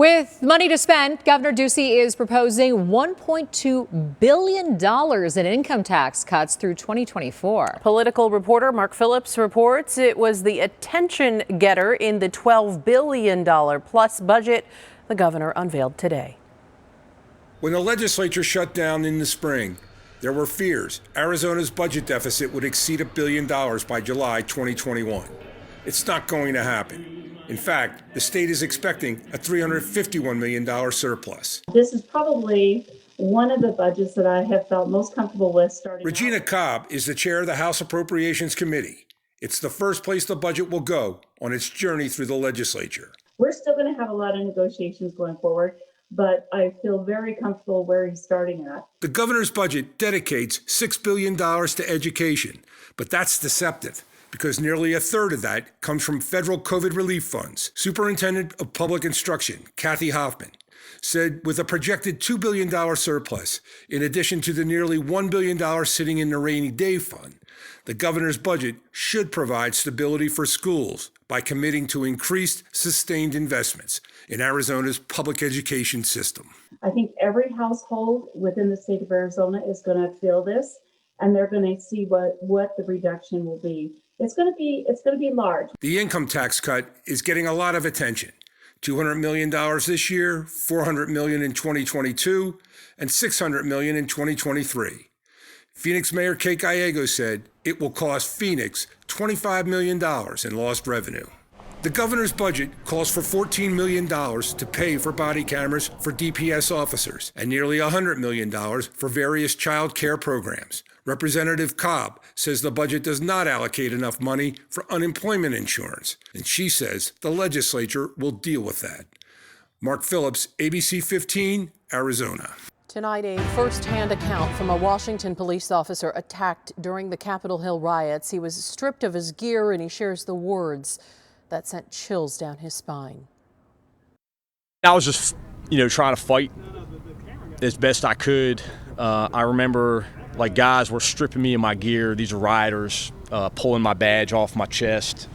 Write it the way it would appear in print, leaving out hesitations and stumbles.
With money to spend, Governor Ducey is proposing $1.2 billion in income tax cuts through 2024. Political reporter Mark Phillips reports it was the attention getter in the $12 billion plus budget the governor unveiled today. When the legislature shut down in the spring, there were fears Arizona's budget deficit would exceed $1 billion by July 2021. It's not going to happen. In fact, the state is expecting a $351 million surplus. This is probably one of the budgets that I have felt most comfortable with starting. Regina Cobb is the chair of the House Appropriations Committee. It's the first place the budget will go on its journey through the legislature. We're still going to have a lot of negotiations going forward, but I feel very comfortable where he's starting at. The governor's budget dedicates $6 billion to education, but that's deceptive, because nearly a third of that comes from federal COVID relief funds. Superintendent of Public Instruction, Kathy Hoffman, said with a projected $2 billion surplus, in addition to the nearly $1 billion sitting in the rainy day fund, the governor's budget should provide stability for schools by committing to increased, sustained investments in Arizona's public education system. I think every household within the state of Arizona is going to feel this, and they're going to see what the reduction will be. It's going to be large. The income tax cut is getting a lot of attention. $200 million this year, $400 million in 2022, and $600 million in 2023. Phoenix Mayor Kate Gallego said it will cost Phoenix $25 million in lost revenue. The governor's budget calls for $14 million to pay for body cameras for DPS officers and nearly $100 million for various child care programs. Representative Cobb says the budget does not allocate enough money for unemployment insurance, and she says the legislature will deal with that. Mark Phillips, ABC 15, Arizona. Tonight, a first-hand account from a Washington police officer attacked during the Capitol Hill riots. He was stripped of his gear, and he shares the words that sent chills down his spine. I was just, trying to fight as best I could. I remember, guys were stripping me of my gear. These are rioters, pulling my badge off my chest.